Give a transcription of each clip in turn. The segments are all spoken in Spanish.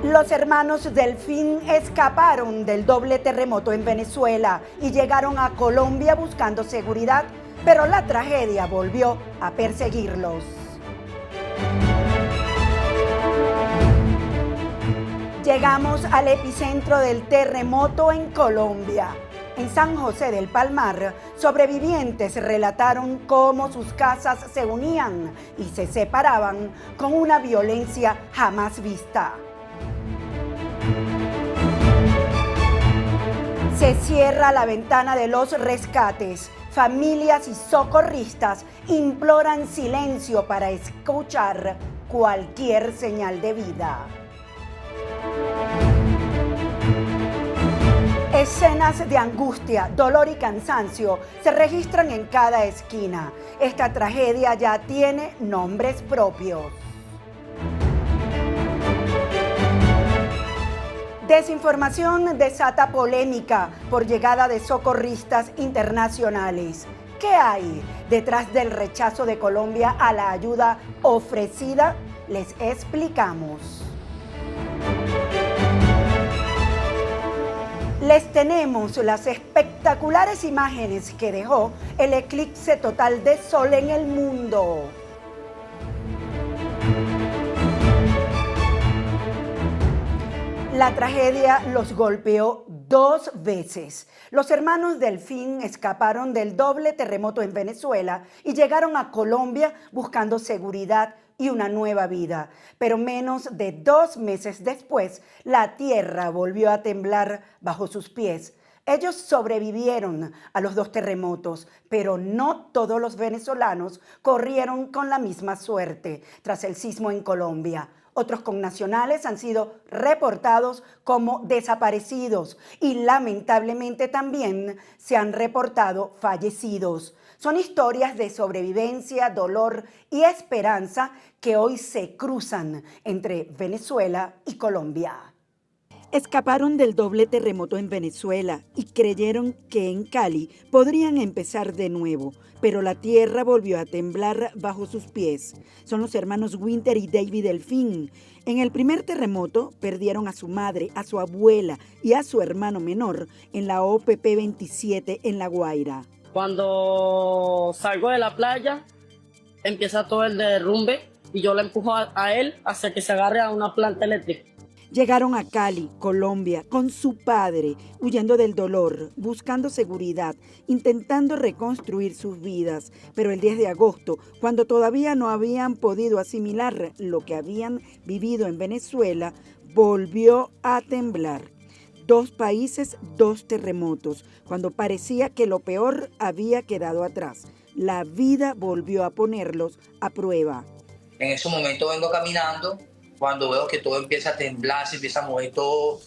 Los hermanos Delfín escaparon del doble terremoto en Venezuela y llegaron a Colombia buscando seguridad, pero la tragedia volvió a perseguirlos. Llegamos al epicentro del terremoto en Colombia. En San José del Palmar, sobrevivientes relataron cómo sus casas se unían y se separaban con una violencia jamás vista. Se cierra la ventana de los rescates. Familias y socorristas imploran silencio para escuchar cualquier señal de vida. Escenas de angustia, dolor y cansancio se registran en cada esquina. Esta tragedia ya tiene nombres propios. Desinformación desata polémica por llegada de socorristas internacionales. ¿Qué hay detrás del rechazo de Colombia a la ayuda ofrecida? Les explicamos. Les tenemos las espectaculares imágenes que dejó el eclipse total de sol en el mundo. La tragedia los golpeó 2 veces. Los hermanos Delfín escaparon del doble terremoto en Venezuela y llegaron a Colombia buscando seguridad y una nueva vida. Pero menos de 2 meses después, la tierra volvió a temblar bajo sus pies. Ellos sobrevivieron a los 2 terremotos, pero no todos los venezolanos corrieron con la misma suerte tras el sismo en Colombia. Otros connacionales han sido reportados como desaparecidos y lamentablemente también se han reportado fallecidos. Son historias de sobrevivencia, dolor y esperanza que hoy se cruzan entre Venezuela y Colombia. Escaparon del doble terremoto en Venezuela y creyeron que en Cali podrían empezar de nuevo, pero la tierra volvió a temblar bajo sus pies. Son los hermanos Winter y David Delfín. En el primer terremoto perdieron a su madre, a su abuela y a su hermano menor en la OPP 27 en La Guaira. Cuando salgo de la playa, empieza todo el derrumbe y yo le empujo a él hasta que se agarre a una planta eléctrica. Llegaron a Cali, Colombia, con su padre, huyendo del dolor, buscando seguridad, intentando reconstruir sus vidas. Pero el 10 de agosto, cuando todavía no habían podido asimilar lo que habían vivido en Venezuela, volvió a temblar. 2 países, 2 terremotos, cuando parecía que lo peor había quedado atrás. La vida volvió a ponerlos a prueba. En ese momento vengo caminando, cuando veo que todo empieza a temblar, se empieza a mover todo,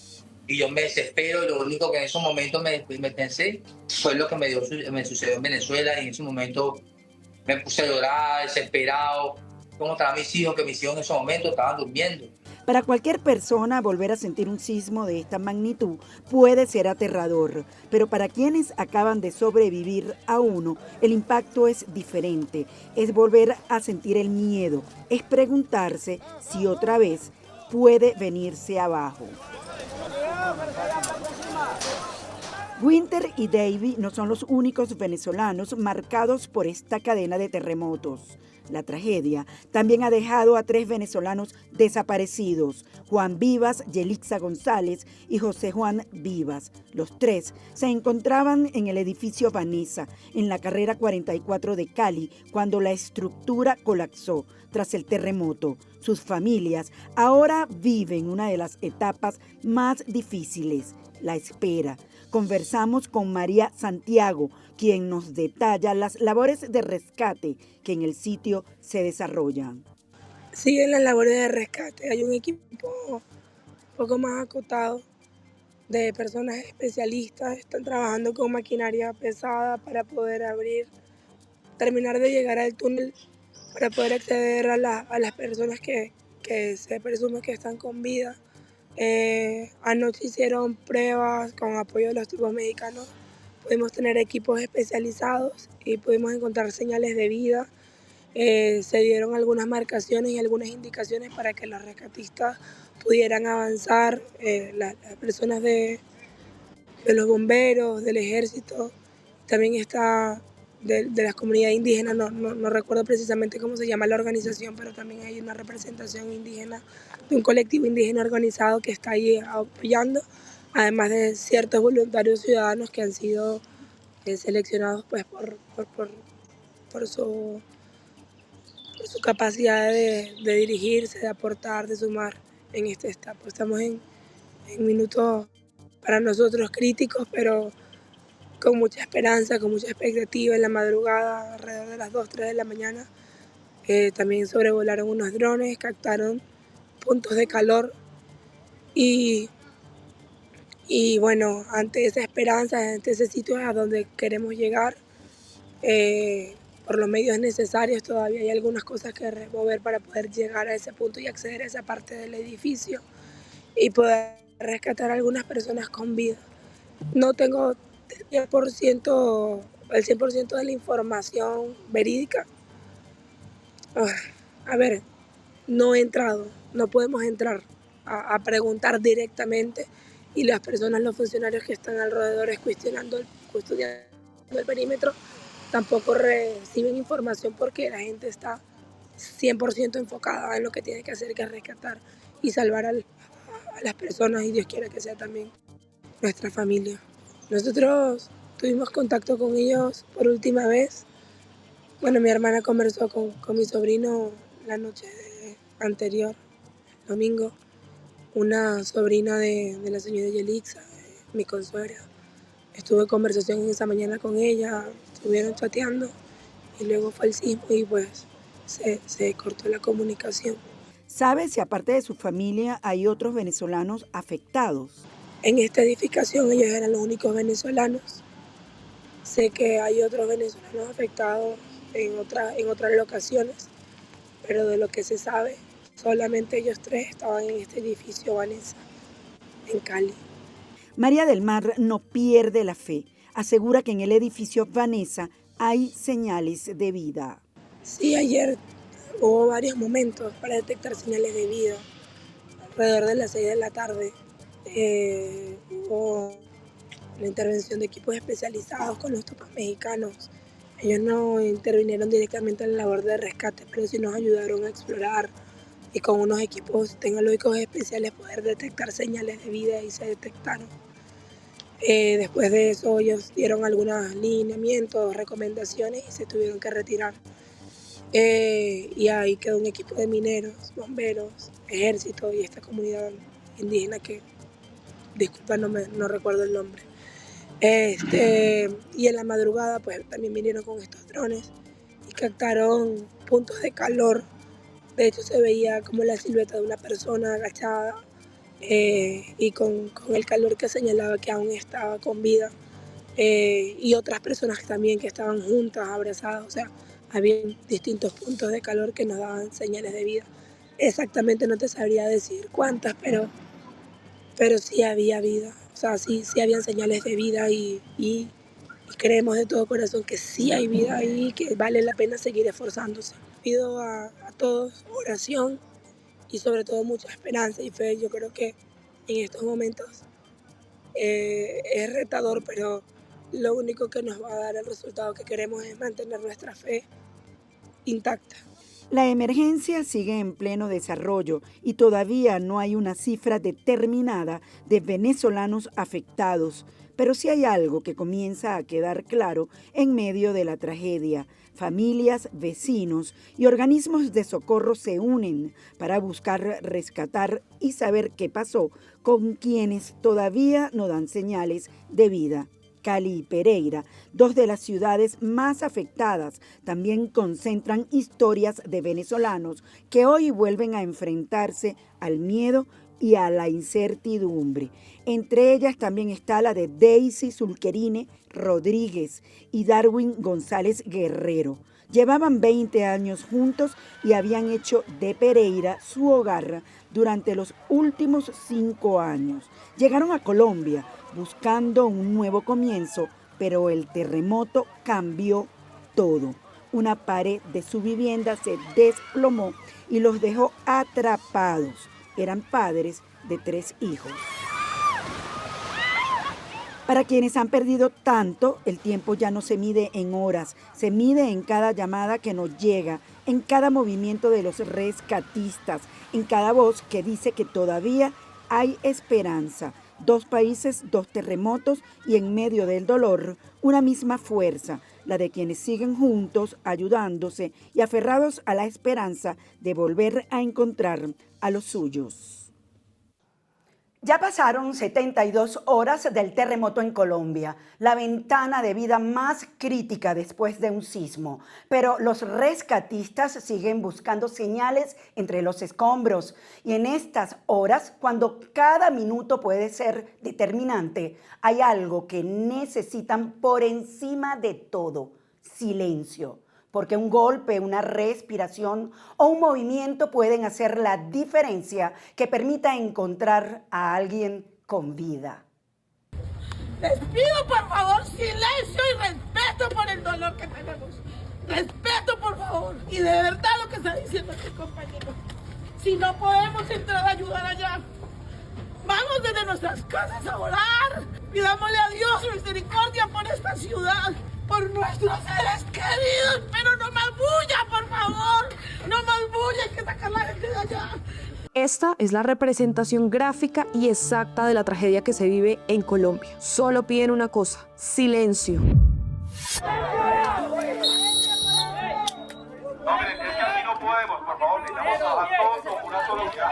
y yo me desespero, y lo único que en ese momento me pensé fue lo que me sucedió en Venezuela, y en ese momento me puse a llorar, desesperado, cómo estaban mis hijos, que mis hijos en ese momento estaban durmiendo. Para cualquier persona, volver a sentir un sismo de esta magnitud puede ser aterrador, pero para quienes acaban de sobrevivir a uno, el impacto es diferente. Es volver a sentir el miedo, es preguntarse si otra vez puede venirse abajo. Winter y Davy no son los únicos venezolanos marcados por esta cadena de terremotos. La tragedia también ha dejado a 3 venezolanos desaparecidos, Juan Vivas, Yelixa González y José Juan Vivas. Los 3 se encontraban en el edificio Vanessa, en la carrera 44 de Cali, cuando la estructura colapsó tras el terremoto. Sus familias ahora viven una de las etapas más difíciles, la espera. Conversamos con María Santiago, quien nos detalla las labores de rescate que en el sitio se desarrollan. Siguen las labores de rescate. Hay un equipo un poco más acotado de personas especialistas. Están trabajando con maquinaria pesada para poder terminar de llegar al túnel para poder acceder a las personas que se presume que están con vida. Anoche hicieron pruebas con apoyo de los equipos mexicanos. Pudimos tener equipos especializados y pudimos encontrar señales de vida. Se dieron algunas marcaciones y algunas indicaciones para que los rescatistas pudieran avanzar, las personas de los bomberos, del ejército, también está de las comunidades indígenas, no recuerdo precisamente cómo se llama la organización, pero también hay una representación indígena de un colectivo indígena organizado que está ahí apoyando, además de ciertos voluntarios ciudadanos que han sido seleccionados pues, por su, por su capacidad de dirigirse, de aportar, de sumar en este etapa. Estamos en minutos para nosotros críticos, pero con mucha esperanza, con mucha expectativa. En la madrugada, alrededor de las 2, 3 de la mañana, también sobrevolaron unos drones, captaron puntos de calor y, y bueno, ante esa esperanza, ante ese sitio a donde queremos llegar, por los medios necesarios todavía hay algunas cosas que remover para poder llegar a ese punto y acceder a esa parte del edificio y poder rescatar a algunas personas con vida. No tengo el 100% de la información verídica. A ver, no he entrado, no podemos entrar a preguntar directamente y las personas, los funcionarios que están alrededor custodiando el perímetro, tampoco reciben información porque la gente está 100% enfocada en lo que tiene que hacer, que es rescatar y salvar a las personas y Dios quiera que sea también nuestra familia. Nosotros tuvimos contacto con ellos por última vez. Bueno, mi hermana conversó con mi sobrino la noche anterior, domingo, una sobrina de la señora Yelixa, mi consuegra. Estuve en conversación esa mañana con ella, estuvieron chateando y luego fue el sismo y pues se cortó la comunicación. ¿Sabe si aparte de su familia hay otros venezolanos afectados? En esta edificación ellos eran los únicos venezolanos. Sé que hay otros venezolanos afectados en otras locaciones, pero de lo que se sabe, solamente ellos 3 estaban en este edificio Vanessa, en Cali. María del Mar no pierde la fe. Asegura que en el edificio Vanessa hay señales de vida. Sí, ayer hubo varios momentos para detectar señales de vida. Alrededor de las 6 de la tarde hubo la intervención de equipos especializados con los topos mexicanos. Ellos no intervinieron directamente en la labor de rescate, pero sí nos ayudaron a explorar y con unos equipos tecnológicos especiales poder detectar señales de vida y se detectaron. Después de eso ellos dieron algunos lineamientos, recomendaciones y se tuvieron que retirar. Y ahí quedó un equipo de mineros, bomberos, ejército y esta comunidad indígena que, disculpa, no recuerdo el nombre. Y en la madrugada pues también vinieron con estos drones y captaron puntos de calor. De hecho se veía como la silueta de una persona agachada y con el calor que señalaba que aún estaba con vida y otras personas también que estaban juntas, abrazadas, o sea, había distintos puntos de calor que nos daban señales de vida. Exactamente no te sabría decir cuántas, pero sí había vida. O sea, sí habían señales de vida y creemos de todo corazón que sí hay vida y que vale la pena seguir esforzándose. Pido a todos oración y sobre todo mucha esperanza y fe. Yo creo que en estos momentos es retador, pero lo único que nos va a dar el resultado que queremos es mantener nuestra fe intacta. La emergencia sigue en pleno desarrollo y todavía no hay una cifra determinada de venezolanos afectados, pero sí hay algo que comienza a quedar claro en medio de la tragedia. Familias, vecinos y organismos de socorro se unen para buscar rescatar y saber qué pasó con quienes todavía no dan señales de vida. Cali y Pereira, dos de las ciudades más afectadas, también concentran historias de venezolanos que hoy vuelven a enfrentarse al miedo y a la incertidumbre. Entre ellas también está la de Daisy Zulquerine Rodríguez y Darwin González Guerrero. Llevaban 20 años juntos y habían hecho de Pereira su hogar durante los últimos 5 años. Llegaron a Colombia buscando un nuevo comienzo, pero el terremoto cambió todo. una pared de su vivienda se desplomó y los dejó atrapados. Eran padres de 3 hijos. Para quienes han perdido tanto, el tiempo ya no se mide en horas, se mide en cada llamada que nos llega, en cada movimiento de los rescatistas, en cada voz que dice que todavía hay esperanza. 2 países, 2 terremotos y en medio del dolor, una misma fuerza, la de quienes siguen juntos, ayudándose y aferrados a la esperanza de volver a encontrar a los suyos. Ya pasaron 72 horas del terremoto en Colombia, la ventana de vida más crítica después de un sismo. Pero los rescatistas siguen buscando señales entre los escombros. Y en estas horas, cuando cada minuto puede ser determinante, hay algo que necesitan por encima de todo: silencio. Porque un golpe, una respiración o un movimiento pueden hacer la diferencia que permita encontrar a alguien con vida. Les pido por favor silencio y respeto por el dolor que tenemos. Respeto, por favor. Y de verdad lo que está diciendo este compañero. Si no podemos entrar a ayudar allá, vamos desde nuestras casas a orar. Pidámosle a Dios misericordia por esta ciudad, por nuestros seres queridos, pero no más bulla, por favor. No más bulla, hay que sacar a la gente de allá. Esta es la representación gráfica y exacta de la tragedia que se vive en Colombia. Solo piden una cosa: silencio. No, miren, es que así no podemos, por favor, necesitamos trabajar todos con una sola unidad.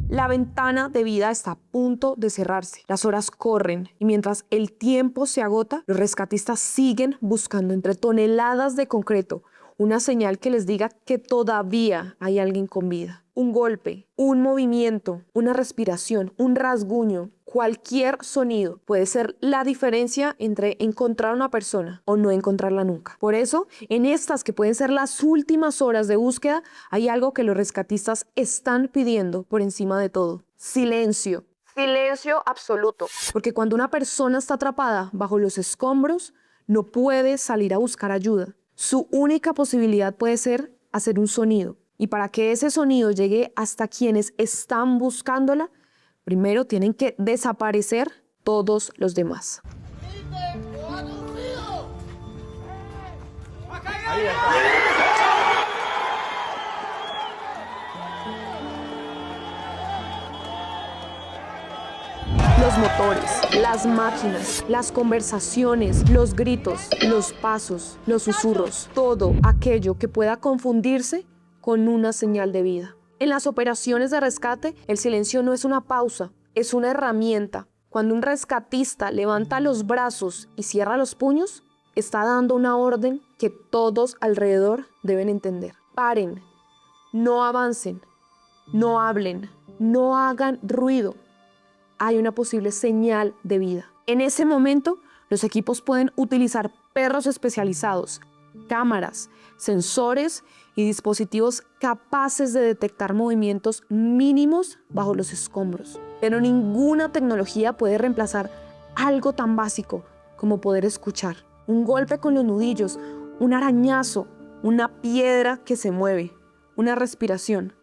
La ventana de vida está a punto de cerrarse. Las horas corren y mientras el tiempo se agota, los rescatistas siguen buscando entre toneladas de concreto una señal que les diga que todavía hay alguien con vida. Un golpe, un movimiento, una respiración, un rasguño, cualquier sonido puede ser la diferencia entre encontrar a una persona o no encontrarla nunca. Por eso, en estas que pueden ser las últimas horas de búsqueda, hay algo que los rescatistas están pidiendo por encima de todo: silencio. Silencio absoluto. Porque cuando una persona está atrapada bajo los escombros, no puede salir a buscar ayuda. Su única posibilidad puede ser hacer un sonido. Y para que ese sonido llegue hasta quienes están buscándola, primero tienen que desaparecer todos los demás. Los motores, las máquinas, las conversaciones, los gritos, los pasos, los susurros, todo aquello que pueda confundirse con una señal de vida. En las operaciones de rescate, el silencio no es una pausa, es una herramienta. Cuando un rescatista levanta los brazos y cierra los puños, está dando una orden que todos alrededor deben entender. Paren, no avancen, no hablen, no hagan ruido. Hay una posible señal de vida. En ese momento, los equipos pueden utilizar perros especializados, cámaras, sensores y dispositivos capaces de detectar movimientos mínimos bajo los escombros. Pero ninguna tecnología puede reemplazar algo tan básico como poder escuchar. Un golpe con los nudillos, un arañazo, una piedra que se mueve, una respiración,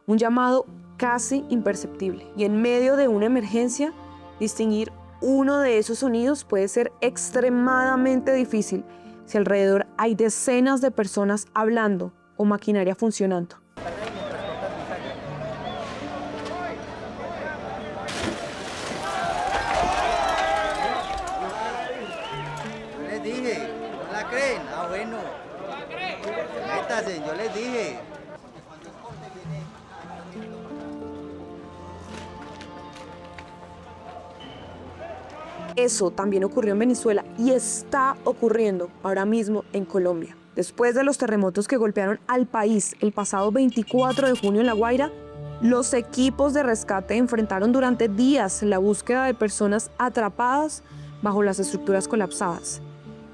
un llamado casi imperceptible. Y en medio de una emergencia, distinguir uno de esos sonidos puede ser extremadamente difícil si alrededor hay decenas de personas hablando o maquinaria funcionando. Yo les dije, ¿no la creen? Ah, bueno. Métase, yo les dije. Eso también ocurrió en Venezuela y está ocurriendo ahora mismo en Colombia. Después de los terremotos que golpearon al país el pasado 24 de junio en La Guaira, los equipos de rescate enfrentaron durante días la búsqueda de personas atrapadas bajo las estructuras colapsadas.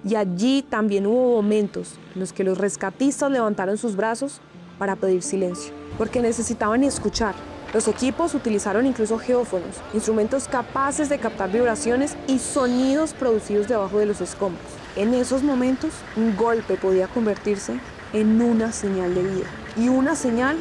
Y allí también hubo momentos en los que los rescatistas levantaron sus brazos para pedir silencio, porque necesitaban escuchar. Los equipos utilizaron incluso geófonos, instrumentos capaces de captar vibraciones y sonidos producidos debajo de los escombros. En esos momentos, un golpe podía convertirse en una señal de vida. Y una señal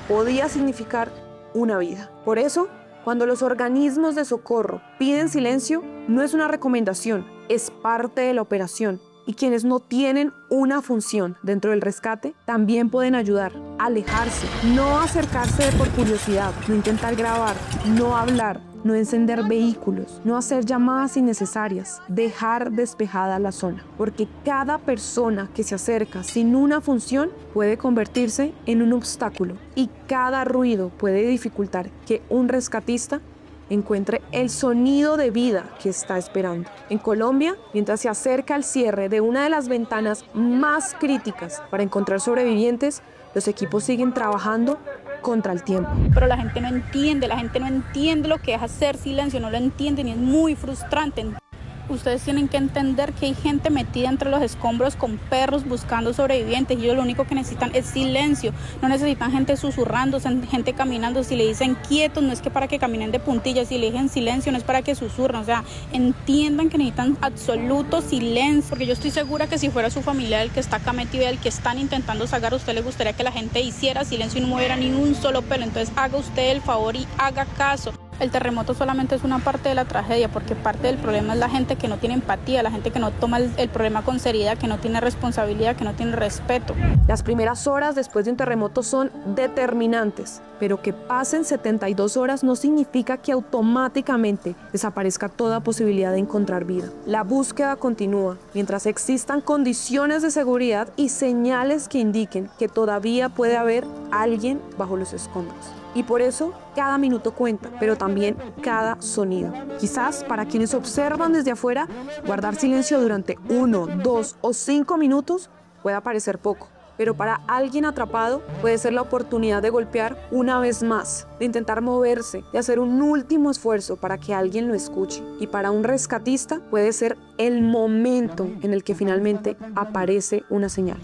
podía significar una vida. Por eso, cuando los organismos de socorro piden silencio, no es una recomendación, es parte de la operación. Y quienes no tienen una función dentro del rescate también pueden ayudar a alejarse, no acercarse por curiosidad, no intentar grabar, no hablar, no encender vehículos, no hacer llamadas innecesarias, dejar despejada la zona. Porque cada persona que se acerca sin una función puede convertirse en un obstáculo y cada ruido puede dificultar que un rescatista encuentre el sonido de vida que está esperando. En Colombia, mientras se acerca el cierre de una de las ventanas más críticas para encontrar sobrevivientes, los equipos siguen trabajando contra el tiempo. Pero la gente no entiende lo que es hacer silencio, no lo entienden y es muy frustrante. Ustedes tienen que entender que hay gente metida entre los escombros con perros buscando sobrevivientes y ellos lo único que necesitan es silencio. No necesitan gente susurrando, gente caminando. Si le dicen quietos no es que para que caminen de puntillas, si le dicen silencio no es para que susurren. O sea, entiendan que necesitan absoluto silencio. Porque yo estoy segura que si fuera su familiar el que está acá metido y el que están intentando sacar, a usted le gustaría que la gente hiciera silencio y no moviera ni un solo pelo. Entonces haga usted el favor y haga caso. El terremoto solamente es una parte de la tragedia, porque parte del problema es la gente que no tiene empatía, la gente que no toma el problema con seriedad, que no tiene responsabilidad, que no tiene respeto. Las primeras horas después de un terremoto son determinantes, pero que pasen 72 horas no significa que automáticamente desaparezca toda posibilidad de encontrar vida. La búsqueda continúa mientras existan condiciones de seguridad y señales que indiquen que todavía puede haber alguien bajo los escombros. Y por eso cada minuto cuenta, pero también cada sonido. Quizás para quienes observan desde afuera, guardar silencio durante 1, 2 o 5 minutos pueda parecer poco, pero para alguien atrapado puede ser la oportunidad de golpear una vez más, de intentar moverse, de hacer un último esfuerzo para que alguien lo escuche. Y para un rescatista puede ser el momento en el que finalmente aparece una señal.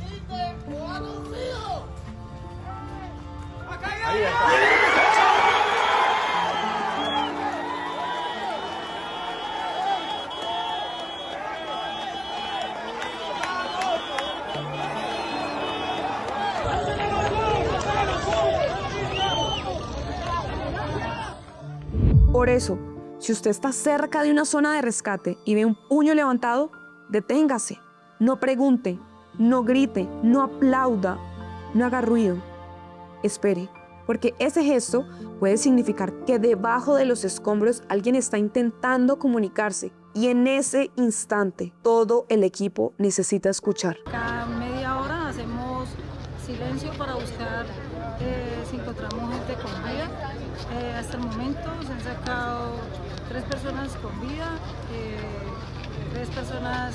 Por eso, si usted está cerca de una zona de rescate y ve un puño levantado, deténgase, no pregunte, no grite, no aplauda, no haga ruido. Espere, porque ese gesto puede significar que debajo de los escombros alguien está intentando comunicarse y en ese instante todo el equipo necesita escuchar. Cada media hora hacemos silencio para buscar si encontramos gente con vida. Hasta el momento se han sacado 3 personas con vida, 3 personas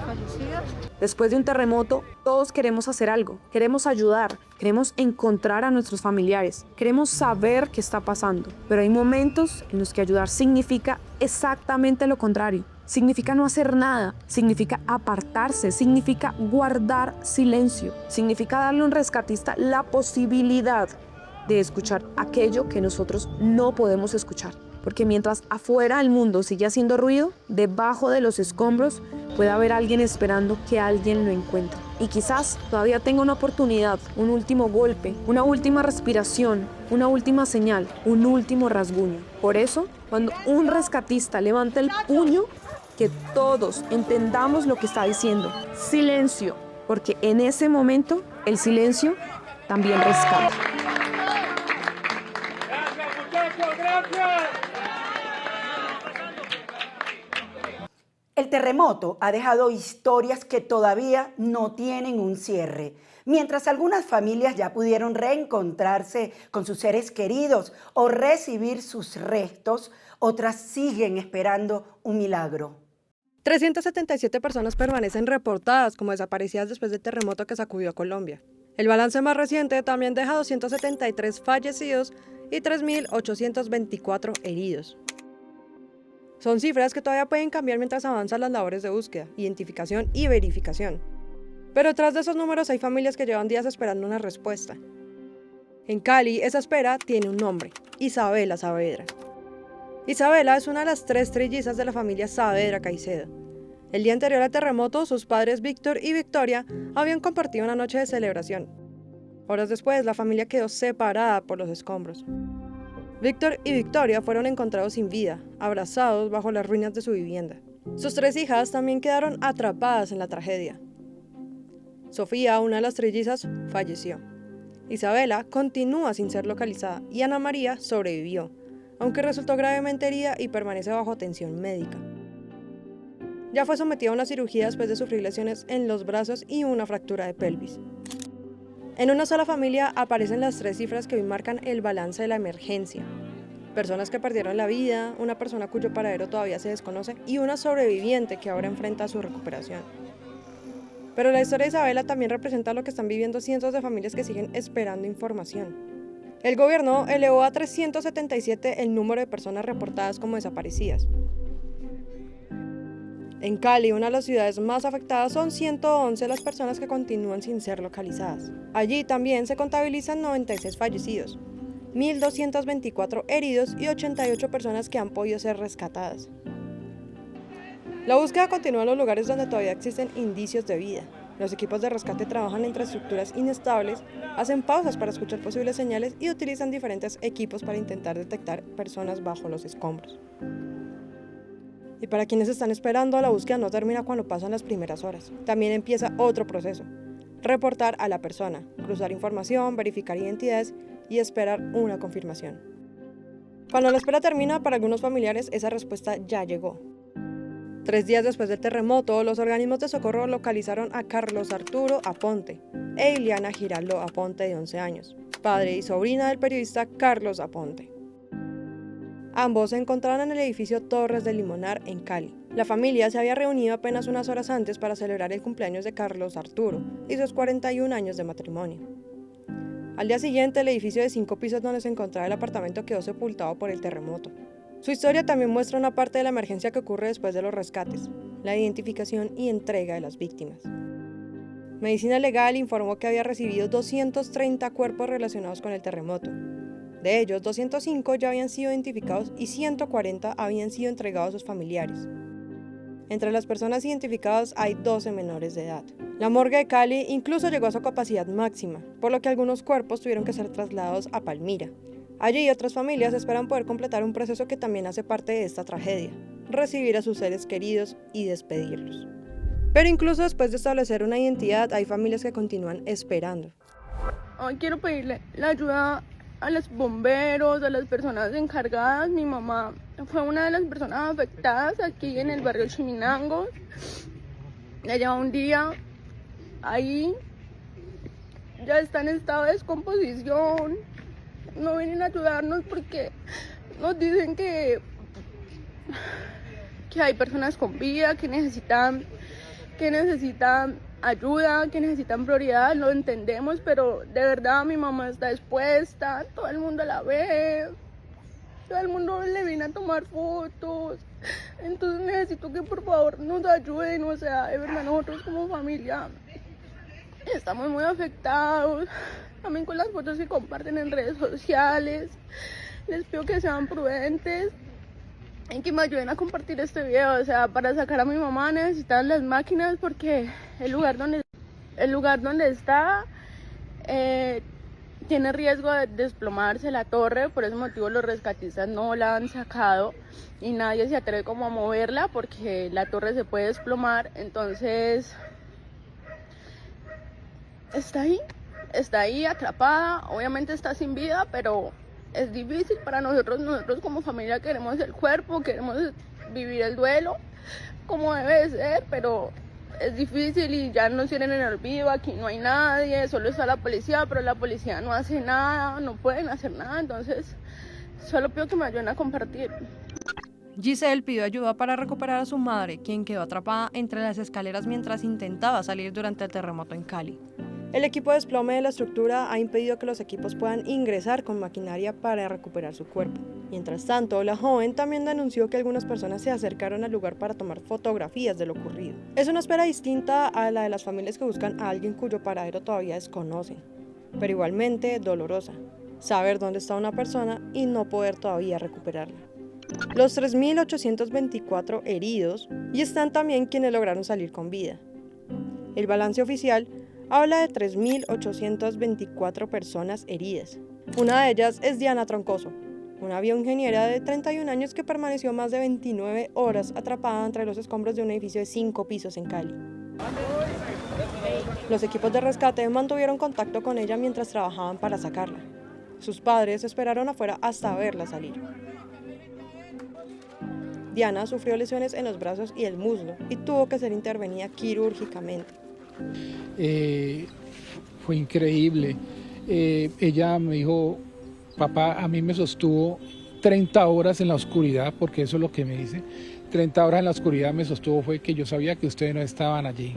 fallecidas. Después de un terremoto, todos queremos hacer algo, queremos ayudar, queremos encontrar a nuestros familiares, queremos saber qué está pasando. Pero hay momentos en los que ayudar significa exactamente lo contrario. Significa no hacer nada, significa apartarse, significa guardar silencio, significa darle a un rescatista la posibilidad de escuchar aquello que nosotros no podemos escuchar. Porque mientras afuera el mundo sigue haciendo ruido, debajo de los escombros puede haber alguien esperando que alguien lo encuentre. Y quizás todavía tenga una oportunidad, un último golpe, una última respiración, una última señal, un último rasguño. Por eso, cuando un rescatista levanta el puño, que todos entendamos lo que está diciendo. Silencio, porque en ese momento el silencio también rescata. El terremoto ha dejado historias que todavía no tienen un cierre. Mientras algunas familias ya pudieron reencontrarse con sus seres queridos o recibir sus restos, otras siguen esperando un milagro. 377 personas permanecen reportadas como desaparecidas después del terremoto que sacudió a Colombia. El balance más reciente también deja 273 fallecidos y 3.824 heridos. Son cifras que todavía pueden cambiar mientras avanzan las labores de búsqueda, identificación y verificación. Pero detrás de esos números hay familias que llevan días esperando una respuesta. En Cali, esa espera tiene un nombre: Isabela Saavedra. Isabela es una de las 3 trillizas de la familia Saavedra Caicedo. El día anterior al terremoto, sus padres Víctor y Victoria habían compartido una noche de celebración. Horas después, la familia quedó separada por los escombros. Víctor y Victoria fueron encontrados sin vida, abrazados bajo las ruinas de su vivienda. Sus 3 hijas también quedaron atrapadas en la tragedia. Sofía, una de las trillizas, falleció. Isabela continúa sin ser localizada y Ana María sobrevivió, aunque resultó gravemente herida y permanece bajo atención médica. Ya fue sometida a una cirugía después de sufrir lesiones en los brazos y una fractura de pelvis. En una sola familia aparecen las 3 cifras que hoy marcan el balance de la emergencia: personas que perdieron la vida, una persona cuyo paradero todavía se desconoce y una sobreviviente que ahora enfrenta su recuperación. Pero la historia de Isabela también representa lo que están viviendo cientos de familias que siguen esperando información. El gobierno elevó a 377 el número de personas reportadas como desaparecidas. En Cali, una de las ciudades más afectadas, son 111 las personas que continúan sin ser localizadas. Allí también se contabilizan 96 fallecidos, 1.224 heridos y 88 personas que han podido ser rescatadas. La búsqueda continúa en los lugares donde todavía existen indicios de vida. Los equipos de rescate trabajan en infraestructuras inestables, hacen pausas para escuchar posibles señales y utilizan diferentes equipos para intentar detectar personas bajo los escombros. Y para quienes están esperando, la búsqueda no termina cuando pasan las primeras horas. También empieza otro proceso: reportar a la persona, cruzar información, verificar identidades y esperar una confirmación. Cuando la espera termina, para algunos familiares esa respuesta ya llegó. 3 días después del terremoto, los organismos de socorro localizaron a Carlos Arturo Aponte e Iliana Giraldo Aponte, de 11 años, padre y sobrina del periodista Carlos Aponte. Ambos se encontraban en el edificio Torres del Limonar, en Cali. La familia se había reunido apenas unas horas antes para celebrar el cumpleaños de Carlos Arturo y sus 41 años de matrimonio. Al día siguiente, el edificio de 5 pisos donde se encontraba el apartamento quedó sepultado por el terremoto. Su historia también muestra una parte de la emergencia que ocurre después de los rescates: la identificación y entrega de las víctimas. Medicina Legal informó que había recibido 230 cuerpos relacionados con el terremoto. De ellos, 205 ya habían sido identificados y 140 habían sido entregados a sus familiares. Entre las personas identificadas hay 12 menores de edad. La morgue de Cali incluso llegó a su capacidad máxima, por lo que algunos cuerpos tuvieron que ser trasladados a Palmira. Allí otras familias esperan poder completar un proceso que también hace parte de esta tragedia: recibir a sus seres queridos y despedirlos. Pero incluso después de establecer una identidad, hay familias que continúan esperando. Hoy quiero pedirle la ayuda a los bomberos, a las personas encargadas. Mi mamá fue una de las personas afectadas aquí en el barrio Chiminango. Ya lleva un día ahí, ya está en estado de descomposición. No vienen a ayudarnos porque nos dicen que hay personas con vida que necesitan ayuda, que necesitan prioridad. Lo entendemos, pero de verdad mi mamá está expuesta, todo el mundo la ve, todo el mundo le viene a tomar fotos. Entonces necesito que por favor nos ayuden. O sea, de verdad nosotros como familia estamos muy afectados, también con las fotos que comparten en redes sociales. Les pido que sean prudentes y que me ayuden a compartir este video. O sea, para sacar a mi mamá necesitan las máquinas porque el lugar donde está tiene riesgo de desplomarse la torre. Por ese motivo los rescatistas no la han sacado y nadie se atreve como a moverla porque la torre se puede desplomar. Entonces está ahí atrapada. Obviamente está sin vida, pero es difícil para nosotros como familia. Queremos el cuerpo, queremos vivir el duelo como debe de ser, pero es difícil y ya nos tienen en el olvido. Aquí no hay nadie, solo está la policía, pero la policía no hace nada, no pueden hacer nada. Entonces solo pido que me ayuden a compartir. Giselle pidió ayuda para recuperar a su madre, quien quedó atrapada entre las escaleras mientras intentaba salir durante el terremoto en Cali. El equipo de desplome de la estructura ha impedido que los equipos puedan ingresar con maquinaria para recuperar su cuerpo. Mientras tanto, la joven también denunció que algunas personas se acercaron al lugar para tomar fotografías de lo ocurrido. Es una espera distinta a la de las familias que buscan a alguien cuyo paradero todavía desconocen, pero igualmente dolorosa, saber dónde está una persona y no poder todavía recuperarla. Los 3.824 heridos y están también quienes lograron salir con vida. El balance oficial habla de 3.824 personas heridas. Una de ellas es Diana Troncoso, una bioingeniera de 31 años que permaneció más de 29 horas atrapada entre los escombros de un edificio de 5 pisos en Cali. Los equipos de rescate mantuvieron contacto con ella mientras trabajaban para sacarla. Sus padres esperaron afuera hasta verla salir. Diana sufrió lesiones en los brazos y el muslo y tuvo que ser intervenida quirúrgicamente. Fue increíble. Ella me dijo, papá, a mí me sostuvo 30 horas en la oscuridad, porque eso es lo que me dice. 30 horas en la oscuridad me sostuvo, fue que yo sabía que ustedes no estaban allí.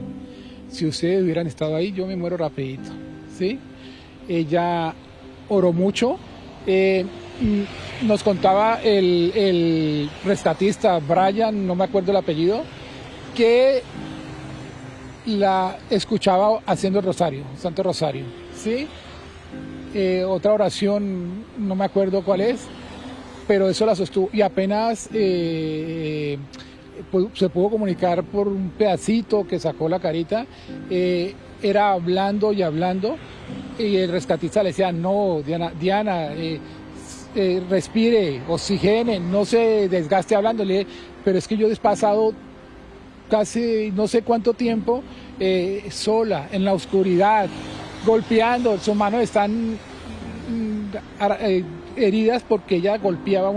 Si ustedes hubieran estado ahí, yo me muero rapidito, ¿sí? Ella oró mucho. Nos contaba el rescatista, Brian, no me acuerdo el apellido, que la escuchaba haciendo el rosario, Santo Rosario, ¿sí? Otra oración, no me acuerdo cuál es, pero eso la sostuvo y apenas se pudo comunicar por un pedacito que sacó la carita, era hablando y hablando, y el rescatista le decía, no, Diana, respire, oxigene, no se desgaste hablándole, pero es que yo he pasado casi no sé cuánto tiempo sola, en la oscuridad, golpeando, sus manos están heridas porque ella golpeaba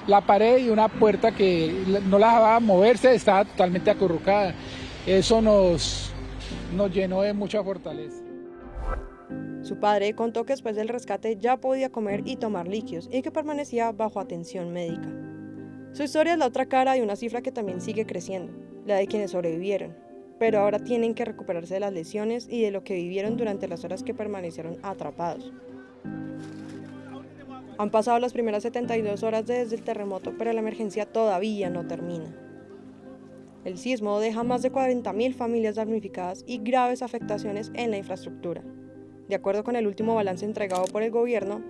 la pared y una puerta que no la dejaba moverse, estaba totalmente acurrucada. Eso nos llenó de mucha fortaleza. Su padre contó que después del rescate ya podía comer y tomar líquidos y que permanecía bajo atención médica. Su historia es la otra cara de una cifra que también sigue creciendo, la de quienes sobrevivieron, pero ahora tienen que recuperarse de las lesiones y de lo que vivieron durante las horas que permanecieron atrapados. Han pasado las primeras 72 horas desde el terremoto, pero la emergencia todavía no termina. El sismo deja más de 40.000 familias damnificadas y graves afectaciones en la infraestructura. De acuerdo con el último balance entregado por el gobierno,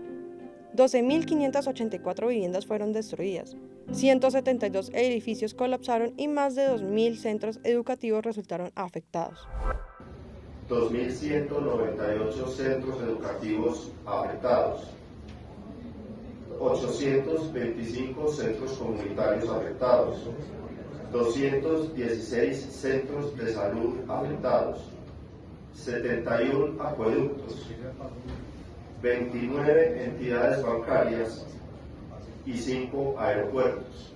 12.584 viviendas fueron destruidas, 172 edificios colapsaron y más de 2.000 centros educativos resultaron afectados. 2.198 centros educativos afectados, 825 centros comunitarios afectados, 216 centros de salud afectados, 71 acueductos, 29 entidades bancarias y 5 aeropuertos.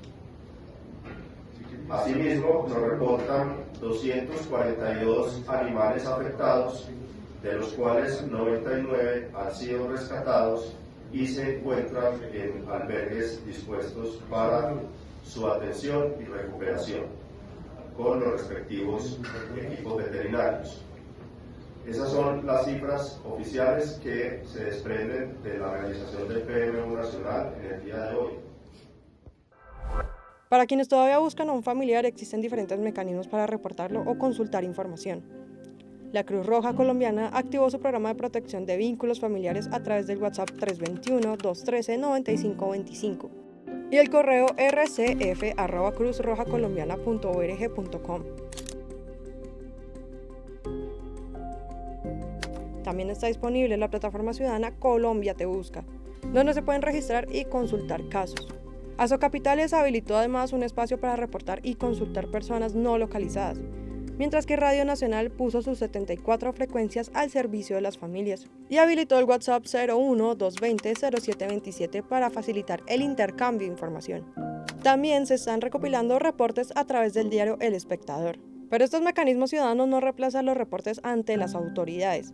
Asimismo, nos reportan 242 animales afectados, de los cuales 99 han sido rescatados y se encuentran en albergues dispuestos para su atención y recuperación, con los respectivos equipos veterinarios. Esas son las cifras oficiales que se desprenden de la realización del PMU Nacional en el día de hoy. Para quienes todavía buscan a un familiar, existen diferentes mecanismos para reportarlo o consultar información. La Cruz Roja Colombiana activó su programa de protección de vínculos familiares a través del WhatsApp 321-213-9525 y el correo rcf@cruzrojacolombiana.org.com. También está disponible la plataforma ciudadana Colombia Te Busca, donde se pueden registrar y consultar casos. Asocapitales habilitó además un espacio para reportar y consultar personas no localizadas, mientras que Radio Nacional puso sus 74 frecuencias al servicio de las familias y habilitó el WhatsApp 01-220-0727 para facilitar el intercambio de información. También se están recopilando reportes a través del diario El Espectador. Pero estos mecanismos ciudadanos no reemplazan los reportes ante las autoridades.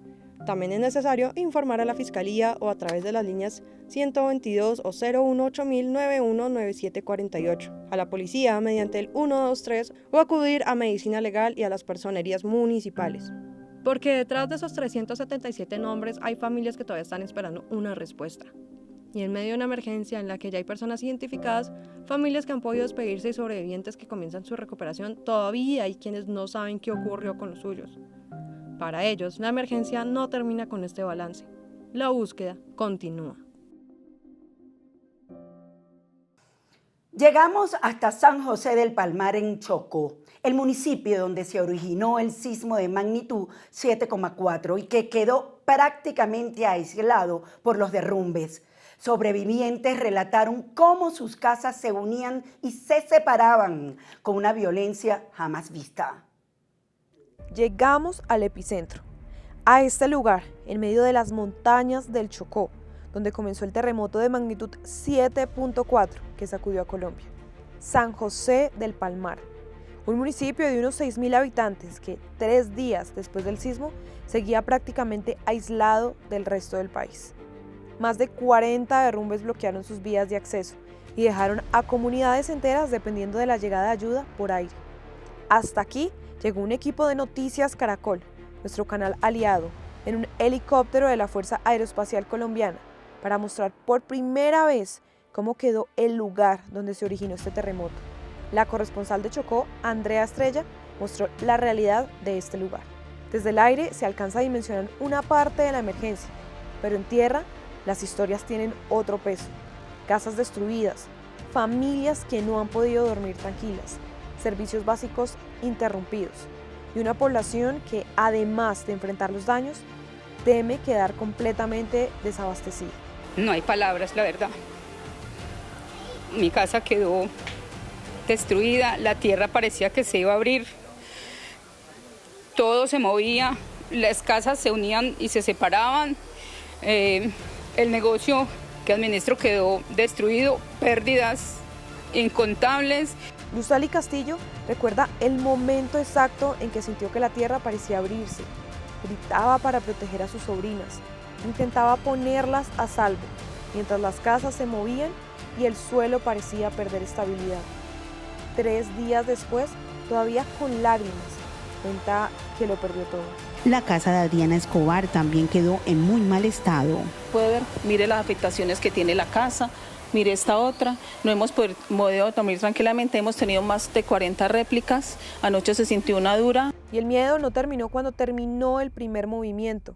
También es necesario informar a la Fiscalía o a través de las líneas 122 o 018-919748, a la policía mediante el 123 o acudir a Medicina Legal y a las personerías municipales. Porque detrás de esos 377 nombres hay familias que todavía están esperando una respuesta. Y en medio de una emergencia en la que ya hay personas identificadas, familias que han podido despedirse y sobrevivientes que comienzan su recuperación, todavía hay quienes no saben qué ocurrió con los suyos. Para ellos, la emergencia no termina con este balance. La búsqueda continúa. Llegamos hasta San José del Palmar en Chocó, el municipio donde se originó el sismo de magnitud 7,4 y que quedó prácticamente aislado por los derrumbes. Sobrevivientes relataron cómo sus casas se unían y se separaban con una violencia jamás vista. Llegamos al epicentro, a este lugar, en medio de las montañas del Chocó, donde comenzó el terremoto de magnitud 7.4 que sacudió a Colombia. San José del Palmar, un municipio de unos 6.000 habitantes que 3 días después del sismo seguía prácticamente aislado del resto del país. Más de 40 derrumbes bloquearon sus vías de acceso y dejaron a comunidades enteras dependiendo de la llegada de ayuda por aire. Hasta aquí llegó un equipo de Noticias Caracol, nuestro canal aliado, en un helicóptero de la Fuerza Aeroespacial Colombiana, para mostrar por primera vez cómo quedó el lugar donde se originó este terremoto. La corresponsal de Chocó, Andrea Estrella, mostró la realidad de este lugar. Desde el aire se alcanza a dimensionar una parte de la emergencia, pero en tierra las historias tienen otro peso. Casas destruidas, familias que no han podido dormir tranquilas, servicios básicos interrumpidos y una población que, además de enfrentar los daños, teme quedar completamente desabastecida. No hay palabras, la verdad. Mi casa quedó destruida, la tierra parecía que se iba a abrir, todo se movía, las casas se unían y se separaban, el negocio que administro quedó destruido, pérdidas incontables. Luzali Castillo recuerda el momento exacto en que sintió que la tierra parecía abrirse. Gritaba para proteger a sus sobrinas, intentaba ponerlas a salvo, mientras las casas se movían y el suelo parecía perder estabilidad. 3 días después, todavía con lágrimas, cuenta que lo perdió todo. La casa de Adriana Escobar también quedó en muy mal estado. Puede ver, mire las afectaciones que tiene la casa, mire esta otra, no hemos podido dormir tranquilamente, hemos tenido más de 40 réplicas, anoche se sintió una dura. Y el miedo no terminó cuando terminó el primer movimiento.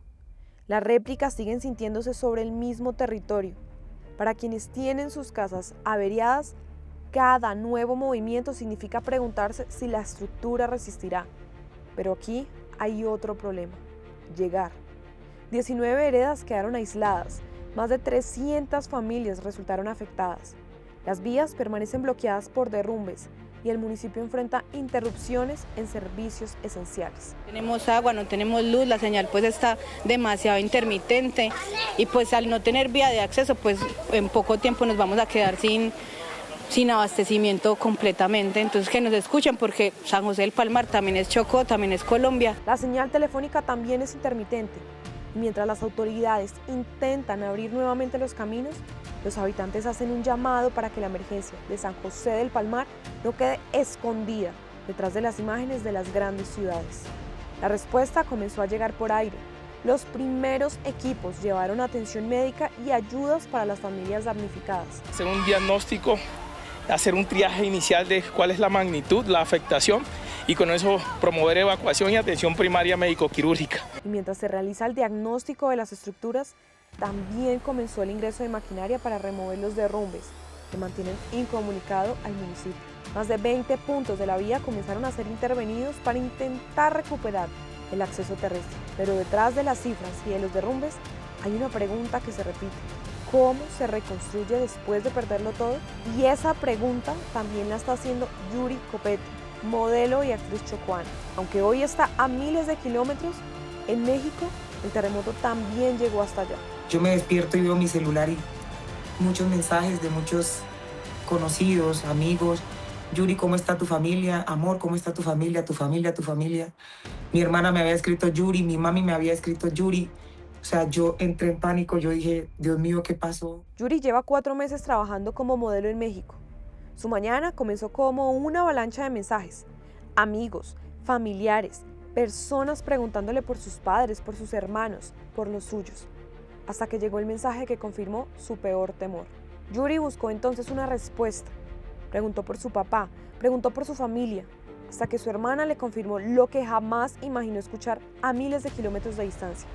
Las réplicas siguen sintiéndose sobre el mismo territorio. Para quienes tienen sus casas averiadas, cada nuevo movimiento significa preguntarse si la estructura resistirá. Pero aquí hay otro problema: llegar. 19 veredas quedaron aisladas, más de 300 familias resultaron afectadas. Las vías permanecen bloqueadas por derrumbes y el municipio enfrenta interrupciones en servicios esenciales. Tenemos agua, no tenemos luz, la señal pues está demasiado intermitente y pues al no tener vía de acceso pues en poco tiempo nos vamos a quedar sin abastecimiento completamente. Entonces que nos escuchen porque San José del Palmar también es Chocó, también es Colombia. La señal telefónica también es intermitente. Mientras las autoridades intentan abrir nuevamente los caminos, los habitantes hacen un llamado para que la emergencia de San José del Palmar no quede escondida detrás de las imágenes de las grandes ciudades. La respuesta comenzó a llegar por aire. Los primeros equipos llevaron atención médica y ayudas para las familias damnificadas. Hacer un diagnóstico, hacer un triaje inicial de cuál es la magnitud, la afectación, y con eso promover evacuación y atención primaria médico-quirúrgica. Y mientras se realiza el diagnóstico de las estructuras, también comenzó el ingreso de maquinaria para remover los derrumbes que mantienen incomunicado al municipio. Más de 20 puntos de la vía comenzaron a ser intervenidos para intentar recuperar el acceso terrestre. Pero detrás de las cifras y de los derrumbes hay una pregunta que se repite: ¿cómo se reconstruye después de perderlo todo? Y esa pregunta también la está haciendo Yuri Copete, modelo y actriz chocuana. Aunque hoy está a miles de kilómetros, en México el terremoto también llegó hasta allá. Yo me despierto y veo mi celular y muchos mensajes de muchos conocidos, amigos. Yuri, ¿cómo está tu familia? Amor, ¿cómo está tu familia? Tu familia, tu familia. Mi hermana me había escrito Yuri, mi mami me había escrito Yuri. O sea, yo entré en pánico, yo dije, Dios mío, ¿qué pasó? Yuri lleva 4 meses trabajando como modelo en México. Su mañana comenzó como una avalancha de mensajes. Amigos, familiares, personas preguntándole por sus padres, por sus hermanos, por los suyos. Hasta que llegó el mensaje que confirmó su peor temor. Yuri buscó entonces una respuesta. Preguntó por su papá, preguntó por su familia, hasta que su hermana le confirmó lo que jamás imaginó escuchar a miles de kilómetros de distancia.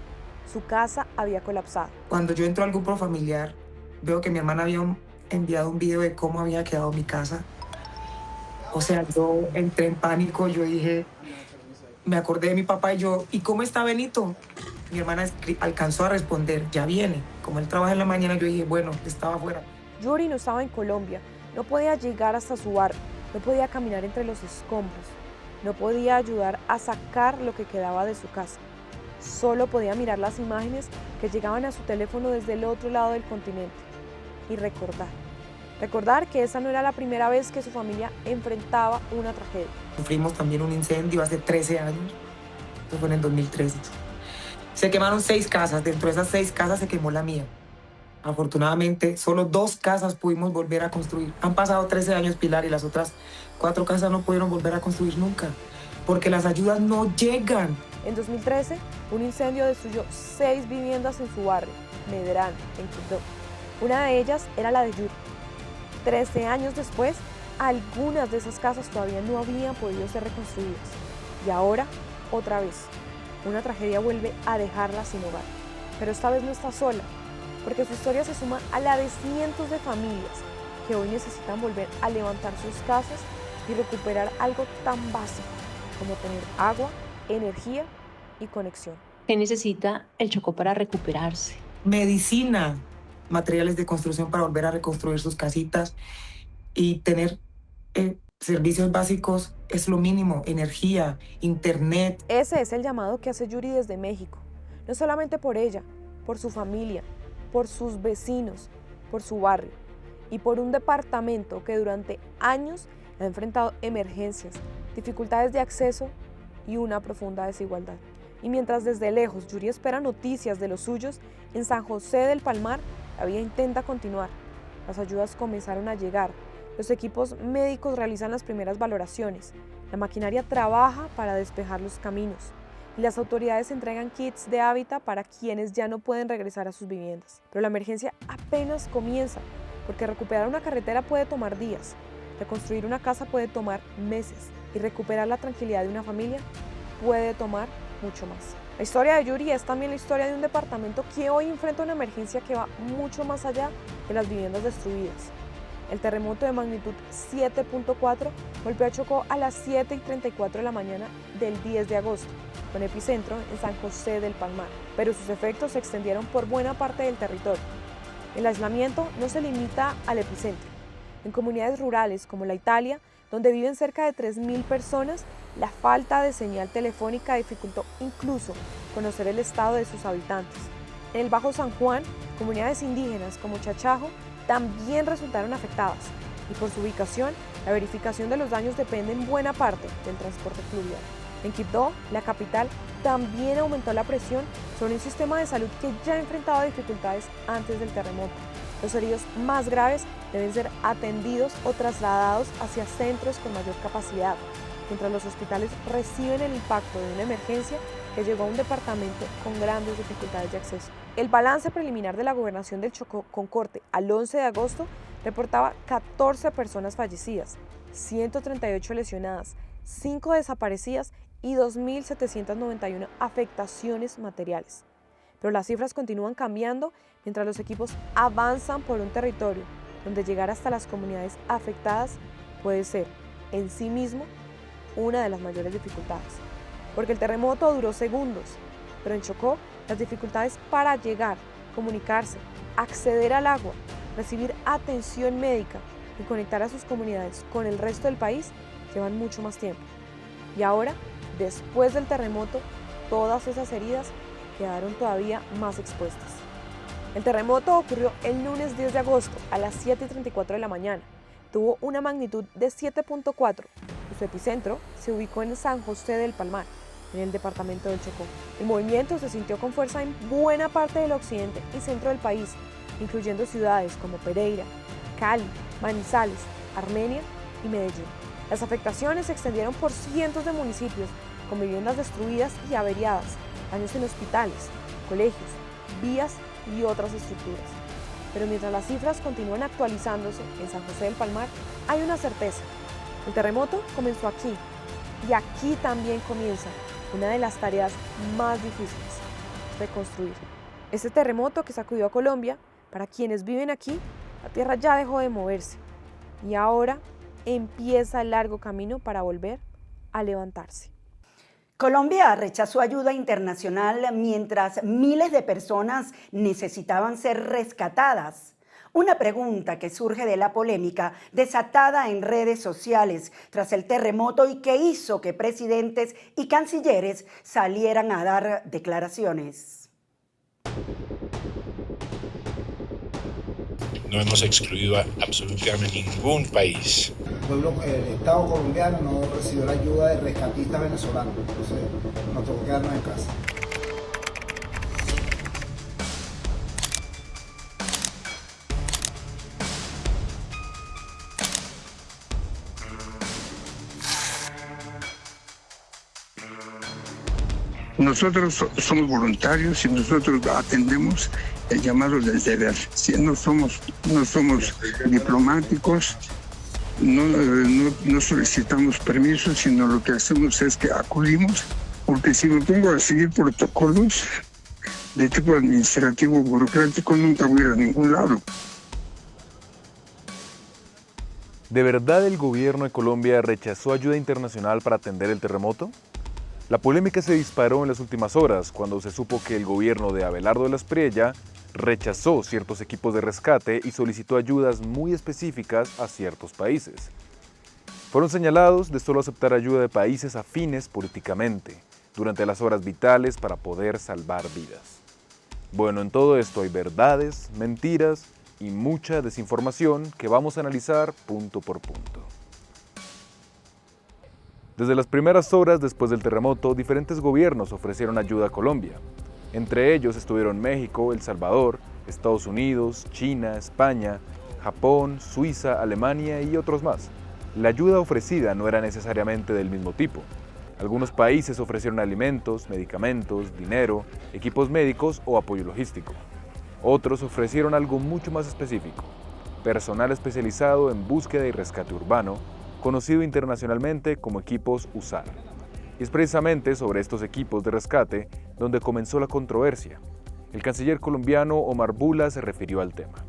Su casa había colapsado. Cuando yo entro al grupo familiar, veo que mi hermana había enviado un video de cómo había quedado mi casa. O sea, yo entré en pánico, yo dije, me acordé de mi papá y yo, ¿y cómo está Benito? Mi hermana alcanzó a responder, ya viene. Como él trabaja en la mañana, yo dije, bueno, estaba afuera. Yuri no estaba en Colombia, no podía llegar hasta su barrio, no podía caminar entre los escombros, no podía ayudar a sacar lo que quedaba de su casa. Solo podía mirar las imágenes que llegaban a su teléfono desde el otro lado del continente y recordar que esa no era la primera vez que su familia enfrentaba una tragedia. Sufrimos también un incendio hace 13 años, eso fue en el 2013. Se quemaron 6 casas, dentro de esas 6 casas se quemó la mía. Afortunadamente, solo 2 casas pudimos volver a construir. Han pasado 13 años, Pilar, y las otras 4 casas no pudieron volver a construir nunca, porque las ayudas no llegan. En 2013, un incendio destruyó 6 viviendas en su barrio, Medrano, en Quibdó. Una de ellas era la de Yuri. 13 años después, algunas de esas casas todavía no habían podido ser reconstruidas. Y ahora, otra vez, una tragedia vuelve a dejarla sin hogar. Pero esta vez no está sola, porque su historia se suma a la de cientos de familias que hoy necesitan volver a levantar sus casas y recuperar algo tan básico como tener agua, energía y conexión. ¿Qué necesita el Chocó para recuperarse? Medicina, materiales de construcción para volver a reconstruir sus casitas y tener servicios básicos es lo mínimo, energía, internet. Ese es el llamado que hace Yuri desde México, no solamente por ella, por su familia, por sus vecinos, por su barrio y por un departamento que durante años ha enfrentado emergencias, dificultades de acceso y una profunda desigualdad. Y mientras desde lejos Yuri espera noticias de los suyos, en San José del Palmar la vida intenta continuar. Las ayudas comenzaron a llegar, los equipos médicos realizan las primeras valoraciones, la maquinaria trabaja para despejar los caminos y las autoridades entregan kits de hábitat para quienes ya no pueden regresar a sus viviendas. Pero la emergencia apenas comienza, porque recuperar una carretera puede tomar días, reconstruir una casa puede tomar meses y recuperar la tranquilidad de una familia puede tomar mucho más. La historia de Yuri es también la historia de un departamento que hoy enfrenta una emergencia que va mucho más allá de las viviendas destruidas. El terremoto de magnitud 7.4 golpeó a Chocó a las 7:34 de la mañana del 10 de agosto, con epicentro en San José del Palmar, pero sus efectos se extendieron por buena parte del territorio. El aislamiento no se limita al epicentro. En comunidades rurales como la Italia, donde viven cerca de 3.000 personas, la falta de señal telefónica dificultó incluso conocer el estado de sus habitantes. En el Bajo San Juan, comunidades indígenas como Chachajo también resultaron afectadas y por su ubicación, la verificación de los daños depende en buena parte del transporte fluvial. En Quibdó, la capital, también aumentó la presión sobre un sistema de salud que ya enfrentaba dificultades antes del terremoto. Los heridos más graves deben ser atendidos o trasladados hacia centros con mayor capacidad, mientras los hospitales reciben el impacto de una emergencia que llegó a un departamento con grandes dificultades de acceso. El balance preliminar de la Gobernación del Chocó con corte al 11 de agosto reportaba 14 personas fallecidas, 138 lesionadas, 5 desaparecidas y 2.791 afectaciones materiales. Pero las cifras continúan cambiando mientras los equipos avanzan por un territorio donde llegar hasta las comunidades afectadas puede ser, en sí mismo, una de las mayores dificultades. Porque el terremoto duró segundos, pero en Chocó las dificultades para llegar, comunicarse, acceder al agua, recibir atención médica y conectar a sus comunidades con el resto del país llevan mucho más tiempo. Y ahora, después del terremoto, todas esas heridas quedaron todavía más expuestas. El terremoto ocurrió el lunes 10 de agosto a las 7:34 de la mañana. Tuvo una magnitud de 7.4 y su epicentro se ubicó en San José del Palmar. en el departamento del Chocó. El movimiento se sintió con fuerza en buena parte del occidente y centro del país, incluyendo ciudades como Pereira, Cali, Manizales, Armenia y Medellín. Las afectaciones se extendieron por cientos de municipios, con viviendas destruidas y averiadas, daños en hospitales, colegios, vías y otras estructuras. Pero mientras las cifras continúan actualizándose en San José del Palmar, hay una certeza. El terremoto comenzó aquí, y aquí también comienza una de las tareas más difíciles: reconstruir. Este terremoto que sacudió a Colombia, para quienes viven aquí, la tierra ya dejó de moverse, y ahora empieza el largo camino para volver a levantarse. Colombia rechazó ayuda internacional mientras miles de personas necesitaban ser rescatadas. Una pregunta que surge de la polémica desatada en redes sociales tras el terremoto y que hizo que presidentes y cancilleres salieran a dar declaraciones. No hemos excluido a absolutamente ningún país. El Estado colombiano no recibió la ayuda de rescatistas venezolanos, entonces nos tocó quedarnos en casa. Nosotros somos voluntarios y nosotros atendemos el llamado del deber. No somos diplomáticos, no solicitamos permiso, sino lo que hacemos es que acudimos, porque si me pongo a seguir protocolos de tipo administrativo, burocrático, nunca voy a ir a ningún lado. ¿De verdad el gobierno de Colombia rechazó ayuda internacional para atender el terremoto? La polémica se disparó en las últimas horas cuando se supo que el gobierno de Abelardo de la Espriella rechazó ciertos equipos de rescate y solicitó ayudas muy específicas a ciertos países. Fueron señalados de solo aceptar ayuda de países afines políticamente durante las horas vitales para poder salvar vidas. Bueno, en todo esto hay verdades, mentiras y mucha desinformación que vamos a analizar punto por punto. Desde las primeras horas después del terremoto, diferentes gobiernos ofrecieron ayuda a Colombia. Entre ellos estuvieron México, El Salvador, Estados Unidos, China, España, Japón, Suiza, Alemania y otros más. La ayuda ofrecida no era necesariamente del mismo tipo. Algunos países ofrecieron alimentos, medicamentos, dinero, equipos médicos o apoyo logístico. Otros ofrecieron algo mucho más específico: personal especializado en búsqueda y rescate urbano, conocido internacionalmente como equipos USAR. Y es precisamente sobre estos equipos de rescate donde comenzó la controversia. El canciller colombiano Omar Bula se refirió al tema.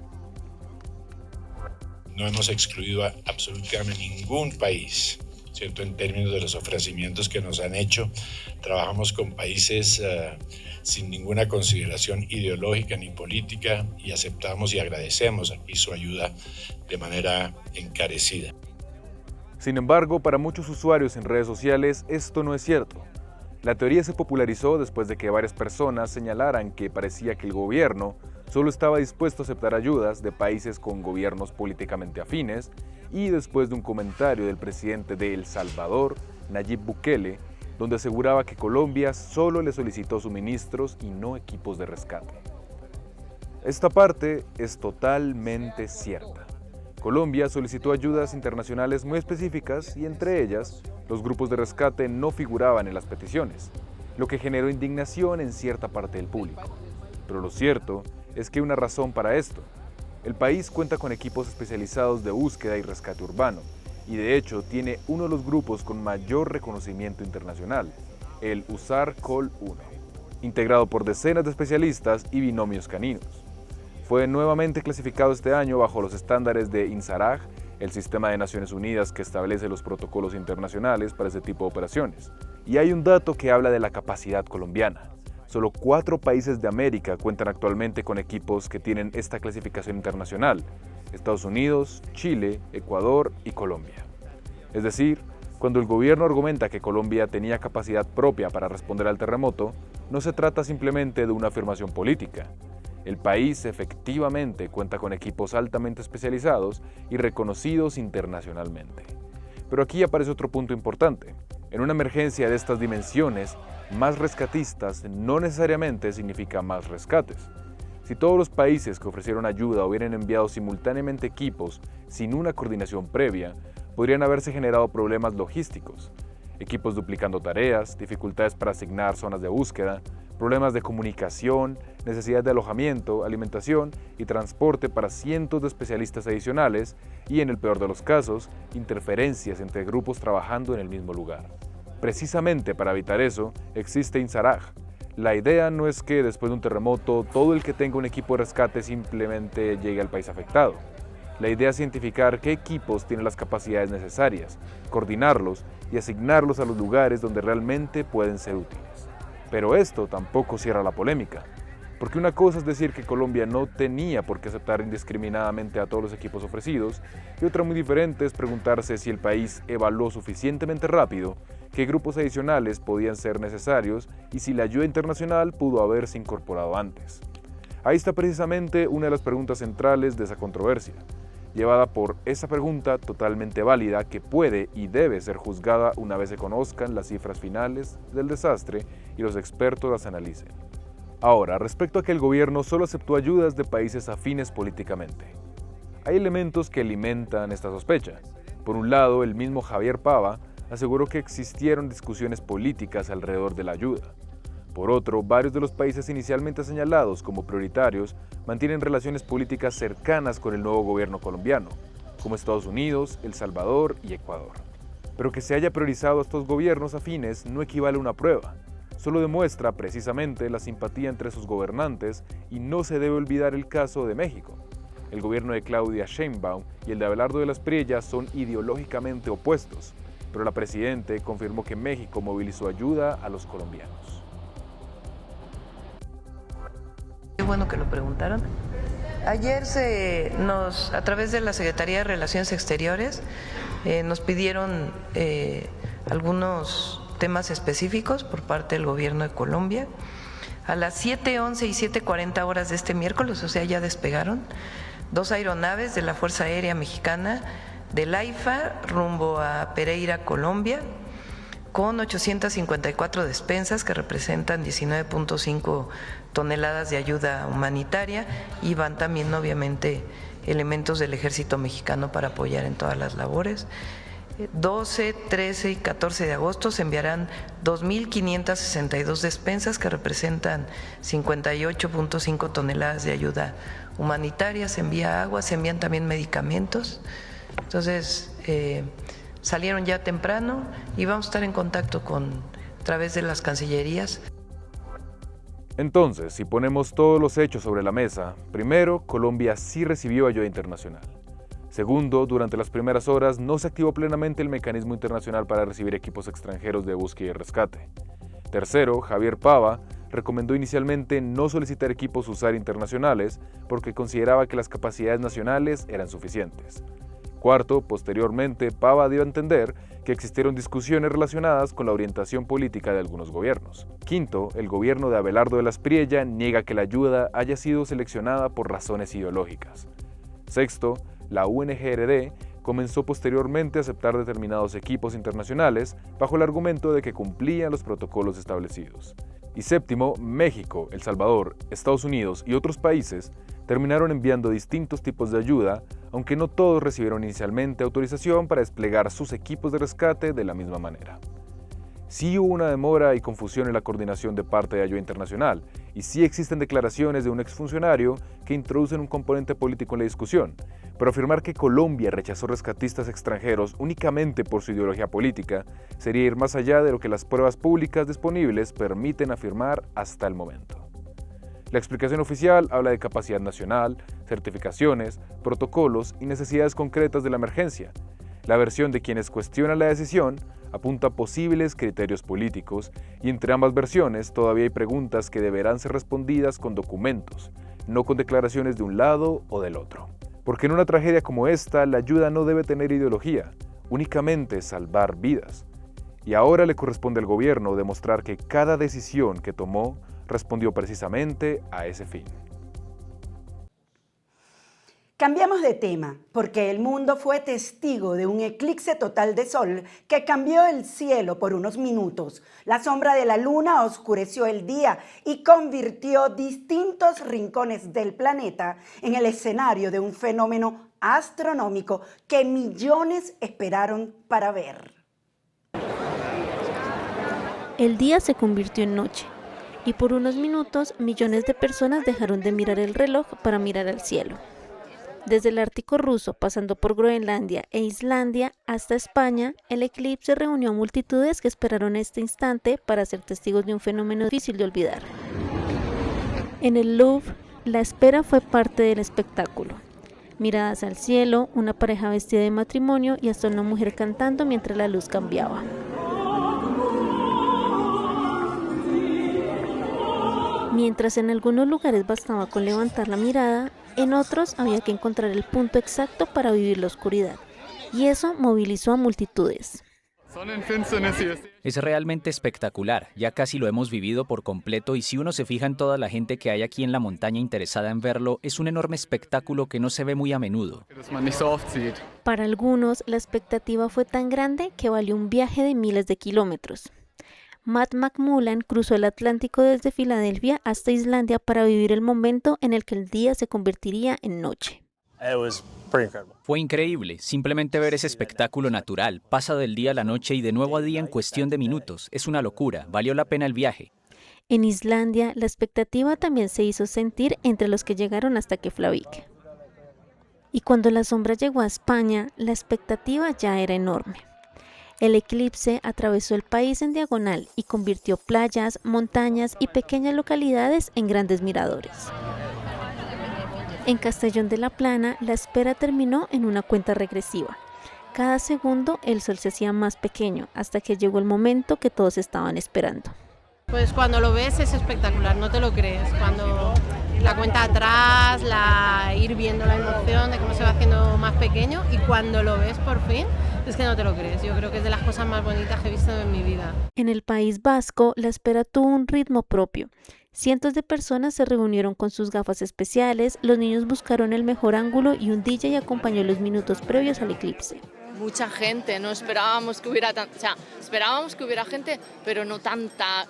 No hemos excluido a absolutamente ningún país, ¿cierto? En términos de los ofrecimientos que nos han hecho, trabajamos con países sin ninguna consideración ideológica ni política y aceptamos y agradecemos aquí su ayuda de manera encarecida. Sin embargo, para muchos usuarios en redes sociales esto no es cierto. La teoría se popularizó después de que varias personas señalaran que parecía que el gobierno solo estaba dispuesto a aceptar ayudas de países con gobiernos políticamente afines y después de un comentario del presidente de El Salvador, Nayib Bukele, donde aseguraba que Colombia solo le solicitó suministros y no equipos de rescate. Esta parte es totalmente cierta. Colombia solicitó ayudas internacionales muy específicas y entre ellas, los grupos de rescate no figuraban en las peticiones, lo que generó indignación en cierta parte del público. Pero lo cierto es que hay una razón para esto. El país cuenta con equipos especializados de búsqueda y rescate urbano, y de hecho tiene uno de los grupos con mayor reconocimiento internacional, el USAR Col 1, integrado por decenas de especialistas y binomios caninos. Fue nuevamente clasificado este año bajo los estándares de INSARAG, el sistema de Naciones Unidas que establece los protocolos internacionales para este tipo de operaciones. Y hay un dato que habla de la capacidad colombiana. Solo 4 países de América cuentan actualmente con equipos que tienen esta clasificación internacional: Estados Unidos, Chile, Ecuador y Colombia. Es decir, cuando el gobierno argumenta que Colombia tenía capacidad propia para responder al terremoto, no se trata simplemente de una afirmación política. El país efectivamente cuenta con equipos altamente especializados y reconocidos internacionalmente. Pero aquí aparece otro punto importante. En una emergencia de estas dimensiones, más rescatistas no necesariamente significa más rescates. Si todos los países que ofrecieron ayuda hubieran enviado simultáneamente equipos sin una coordinación previa, podrían haberse generado problemas logísticos, equipos duplicando tareas, dificultades para asignar zonas de búsqueda, problemas de comunicación, necesidad de alojamiento, alimentación y transporte para cientos de especialistas adicionales y, en el peor de los casos, interferencias entre grupos trabajando en el mismo lugar. Precisamente para evitar eso, existe INSARAG. La idea no es que después de un terremoto todo el que tenga un equipo de rescate simplemente llegue al país afectado. La idea es identificar qué equipos tienen las capacidades necesarias, coordinarlos y asignarlos a los lugares donde realmente pueden ser útiles. Pero esto tampoco cierra la polémica, porque una cosa es decir que Colombia no tenía por qué aceptar indiscriminadamente a todos los equipos ofrecidos, y otra muy diferente es preguntarse si el país evaluó suficientemente rápido qué grupos adicionales podían ser necesarios y si la ayuda internacional pudo haberse incorporado antes. Ahí está precisamente una de las preguntas centrales de esa controversia, llevada por esa pregunta totalmente válida que puede y debe ser juzgada una vez se conozcan las cifras finales del desastre y los expertos las analicen. Ahora, respecto a que el gobierno solo aceptó ayudas de países afines políticamente, hay elementos que alimentan esta sospecha. Por un lado, el mismo Javier Pava aseguró que existieron discusiones políticas alrededor de la ayuda. Por otro, varios de los países inicialmente señalados como prioritarios mantienen relaciones políticas cercanas con el nuevo gobierno colombiano, como Estados Unidos, El Salvador y Ecuador. Pero que se haya priorizado a estos gobiernos afines no equivale a una prueba, solo demuestra precisamente la simpatía entre sus gobernantes y no se debe olvidar el caso de México. El gobierno de Claudia Sheinbaum y el de Abelardo de las Priellas son ideológicamente opuestos, pero la presidente confirmó que México movilizó ayuda a los colombianos. Qué bueno que lo preguntaron. Ayer a través de la Secretaría de Relaciones Exteriores nos pidieron algunos temas específicos por parte del gobierno de Colombia. A las 7:11 y 7:40 horas de este miércoles, o sea, ya despegaron 2 aeronaves de la Fuerza Aérea Mexicana del AIFA rumbo a Pereira, Colombia, con 854 despensas que representan 19.5 toneladas de ayuda humanitaria, y van también obviamente elementos del ejército mexicano para apoyar en todas las labores. 12, 13 y 14 de agosto se enviarán 2.562 despensas que representan 58.5 toneladas de ayuda humanitaria. Se envía agua, se envían también medicamentos. Entonces, salieron ya temprano y vamos a estar en contacto a través de las cancillerías. Entonces, si ponemos todos los hechos sobre la mesa, primero, Colombia sí recibió ayuda internacional. Segundo, durante las primeras horas no se activó plenamente el mecanismo internacional para recibir equipos extranjeros de búsqueda y rescate. Tercero, Javier Pava recomendó inicialmente no solicitar equipos USAR internacionales porque consideraba que las capacidades nacionales eran suficientes. Cuarto, posteriormente, Pava dio a entender que existieron discusiones relacionadas con la orientación política de algunos gobiernos. Quinto, el gobierno de Abelardo de las Priellas niega que la ayuda haya sido seleccionada por razones ideológicas. Sexto, la UNGRD comenzó posteriormente a aceptar determinados equipos internacionales bajo el argumento de que cumplían los protocolos establecidos. Y séptimo, México, El Salvador, Estados Unidos y otros países terminaron enviando distintos tipos de ayuda, aunque no todos recibieron inicialmente autorización para desplegar sus equipos de rescate de la misma manera. Sí hubo una demora y confusión en la coordinación de parte de ayuda internacional, y sí existen declaraciones de un exfuncionario que introducen un componente político en la discusión, pero afirmar que Colombia rechazó rescatistas extranjeros únicamente por su ideología política sería ir más allá de lo que las pruebas públicas disponibles permiten afirmar hasta el momento. La explicación oficial habla de capacidad nacional, certificaciones, protocolos y necesidades concretas de la emergencia. La versión de quienes cuestionan la decisión apunta a posibles criterios políticos, y entre ambas versiones todavía hay preguntas que deberán ser respondidas con documentos, no con declaraciones de un lado o del otro. Porque en una tragedia como esta, la ayuda no debe tener ideología, únicamente salvar vidas. Y ahora le corresponde al gobierno demostrar que cada decisión que tomó respondió precisamente a ese fin. Cambiamos de tema, porque el mundo fue testigo de un eclipse total de sol que cambió el cielo por unos minutos. La sombra de la luna oscureció el día y convirtió distintos rincones del planeta en el escenario de un fenómeno astronómico que millones esperaron para ver. El día se convirtió en noche y por unos minutos millones de personas dejaron de mirar el reloj para mirar al cielo. Desde el Ártico ruso, pasando por Groenlandia e Islandia hasta España, el eclipse reunió a multitudes que esperaron este instante para ser testigos de un fenómeno difícil de olvidar. En el Louvre, la espera fue parte del espectáculo. Miradas al cielo, una pareja vestida de matrimonio y hasta una mujer cantando mientras la luz cambiaba. Mientras en algunos lugares bastaba con levantar la mirada, en otros había que encontrar el punto exacto para vivir la oscuridad, y eso movilizó a multitudes. Es realmente espectacular, ya casi lo hemos vivido por completo y si uno se fija en toda la gente que hay aquí en la montaña interesada en verlo, es un enorme espectáculo que no se ve muy a menudo. Para algunos, la expectativa fue tan grande que valió un viaje de miles de kilómetros. Matt McMullan cruzó el Atlántico desde Filadelfia hasta Islandia para vivir el momento en el que el día se convertiría en noche. Fue increíble, simplemente ver ese espectáculo natural, pasa del día a la noche y de nuevo a día en cuestión de minutos, es una locura, valió la pena el viaje. En Islandia, la expectativa también se hizo sentir entre los que llegaron hasta Keflavik. Y cuando la sombra llegó a España, la expectativa ya era enorme. El eclipse atravesó el país en diagonal y convirtió playas, montañas y pequeñas localidades en grandes miradores. En Castellón de la Plana, la espera terminó en una cuenta regresiva. Cada segundo el sol se hacía más pequeño hasta que llegó el momento que todos estaban esperando. Pues cuando lo ves es espectacular, no te lo crees. Cuando la cuenta atrás, ir viendo la emoción de cómo se va haciendo más pequeño y cuando lo ves por fin, es que no te lo crees. Yo creo que es de las cosas más bonitas que he visto en mi vida. En el País Vasco, la espera tuvo un ritmo propio. Cientos de personas se reunieron con sus gafas especiales, los niños buscaron el mejor ángulo y un DJ acompañó los minutos previos al eclipse. Mucha gente, no esperábamos que hubiera esperábamos que hubiera gente, pero no tanta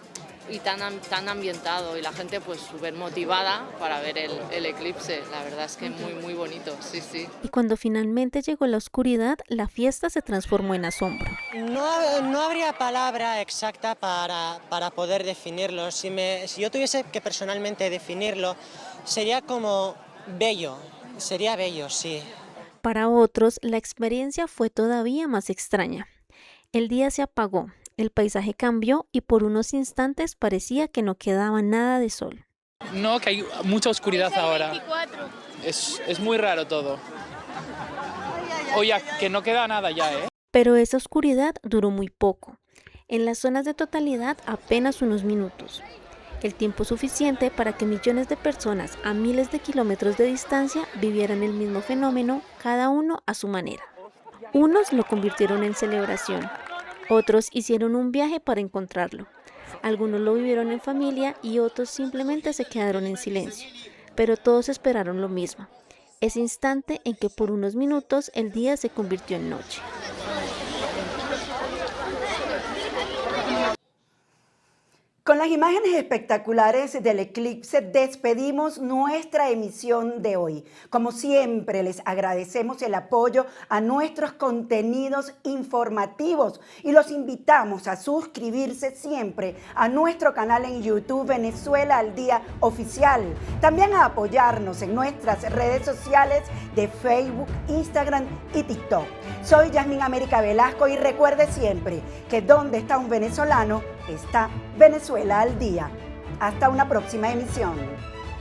y tan ambientado y la gente pues súper motivada para ver el eclipse, la verdad es que muy bonito, sí. Y cuando finalmente llegó la oscuridad, la fiesta se transformó en asombro. No habría palabra exacta para poder definirlo, si yo tuviese que personalmente definirlo, sería como bello, sería bello, sí. Para otros, la experiencia fue todavía más extraña. El día se apagó. El paisaje cambió y por unos instantes parecía que no quedaba nada de sol. No, que hay mucha oscuridad ahora. Es muy raro todo. Oye, que no queda nada ya, ¿eh? Pero esa oscuridad duró muy poco. En las zonas de totalidad apenas unos minutos. El tiempo suficiente para que millones de personas a miles de kilómetros de distancia vivieran el mismo fenómeno, cada uno a su manera. Unos lo convirtieron en celebración. Otros hicieron un viaje para encontrarlo. Algunos lo vivieron en familia y otros simplemente se quedaron en silencio. Pero todos esperaron lo mismo. Ese instante en que por unos minutos el día se convirtió en noche. Con las imágenes espectaculares del eclipse despedimos nuestra emisión de hoy. Como siempre, les agradecemos el apoyo a nuestros contenidos informativos y los invitamos a suscribirse siempre a nuestro canal en YouTube Venezuela al Día Oficial. También a apoyarnos en nuestras redes sociales de Facebook, Instagram y TikTok. Soy Yasmín América Velasco y recuerde siempre que donde está un venezolano, está Venezuela al día. Hasta una próxima emisión.